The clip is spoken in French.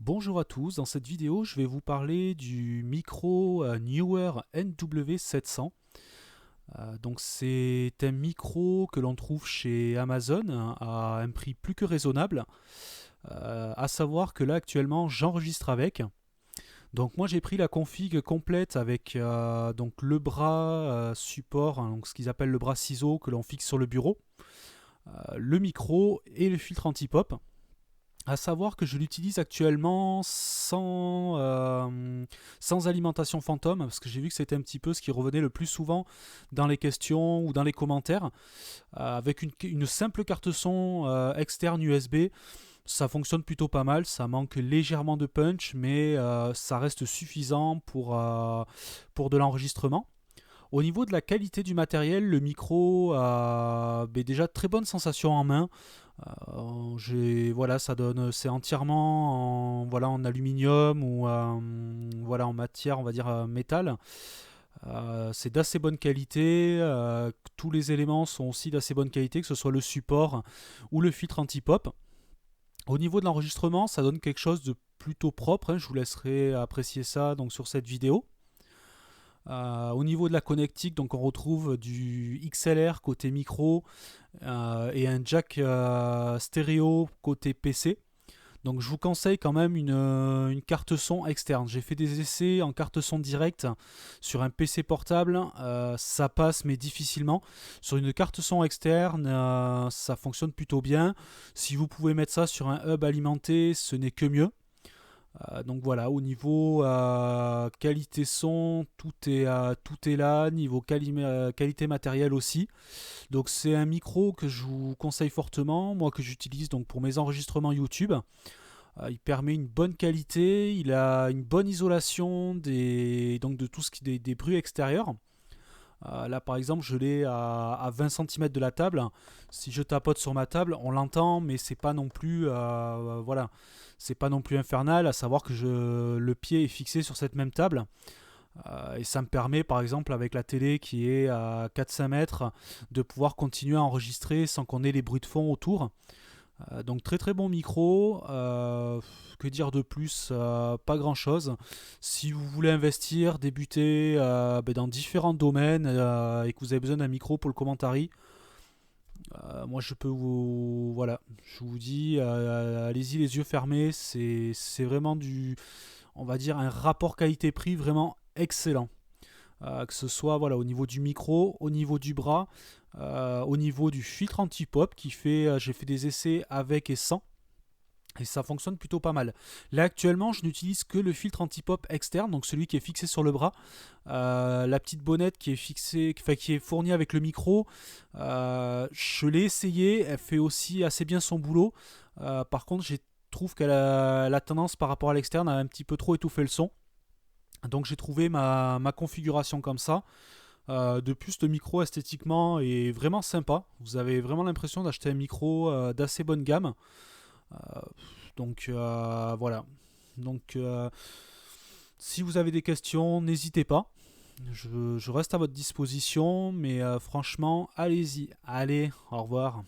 Bonjour à tous, dans cette vidéo je vais vous parler du micro Neewer NW700. Donc c'est un micro que l'on trouve chez Amazon à un prix plus que raisonnable. À savoir que là actuellement j'enregistre avec. Donc moi j'ai pris la config complète avec donc le bras support, hein, donc ce qu'ils appellent le bras ciseau que l'on fixe sur le bureau, le micro et le filtre anti-pop. À savoir que je l'utilise actuellement sans alimentation fantôme, parce que j'ai vu que c'était un petit peu ce qui revenait le plus souvent dans les questions ou dans les commentaires. Avec une simple carte son externe USB, ça fonctionne plutôt pas mal, ça manque légèrement de punch, mais ça reste suffisant pour de l'enregistrement. Au niveau de la qualité du matériel, le micro a déjà très bonne sensation en main. Voilà, ça donne, c'est entièrement en aluminium ou en matière, on va dire métal. C'est d'assez bonne qualité. Tous les éléments sont aussi d'assez bonne qualité, que ce soit le support ou le filtre anti-pop. Au niveau de l'enregistrement, ça donne quelque chose de plutôt propre, hein. Je vous laisserai apprécier ça donc sur cette vidéo. Au niveau de la connectique, donc on retrouve du XLR côté micro et un jack stéréo côté PC. Donc je vous conseille quand même une carte son externe. J'ai fait des essais en carte son directe sur un PC portable, ça passe mais difficilement. Sur une carte son externe, ça fonctionne plutôt bien. Si vous pouvez mettre ça sur un hub alimenté, ce n'est que mieux. Donc voilà, au niveau qualité son, tout est là, niveau qualité matérielle aussi. Donc c'est un micro que je vous conseille fortement, moi que j'utilise donc pour mes enregistrements YouTube. Il permet une bonne qualité, il a une bonne isolation donc de tout ce qui des bruits extérieurs. Là par exemple je l'ai à 20 cm de la table. Si je tapote sur ma table, on l'entend, mais c'est pas non plus voilà, c'est pas non plus infernal, à savoir que le pied est fixé sur cette même table. Et ça me permet par exemple avec la télé qui est à 4-5 mètres de pouvoir continuer à enregistrer sans qu'on ait les bruits de fond autour. Donc très très bon micro. Que dire de plus? Pas grand chose. Si vous voulez investir, débuter dans différents domaines et que vous avez besoin d'un micro pour le commentary, moi je peux vous, voilà, je vous dis, allez-y les yeux fermés. C'est vraiment on va dire un rapport qualité-prix vraiment excellent. Que ce soit voilà, au niveau du micro, au niveau du bras, au niveau du filtre anti-pop j'ai fait des essais avec et sans. Et ça fonctionne plutôt pas mal. Là actuellement, je n'utilise que le filtre anti-pop externe, donc celui qui est fixé sur le bras. La petite bonnette qui est fixée, enfin, qui est fournie avec le micro, je l'ai essayé, elle fait aussi assez bien son boulot. Par contre, je trouve qu'elle a la tendance par rapport à l'externe à un petit peu trop étouffer le son. Donc j'ai trouvé ma configuration comme ça. De plus, le micro esthétiquement est vraiment sympa. Vous avez vraiment l'impression d'acheter un micro d'assez bonne gamme. Euh, voilà. Donc si vous avez des questions, n'hésitez pas. Je reste à votre disposition, mais franchement, allez-y. Allez, au revoir.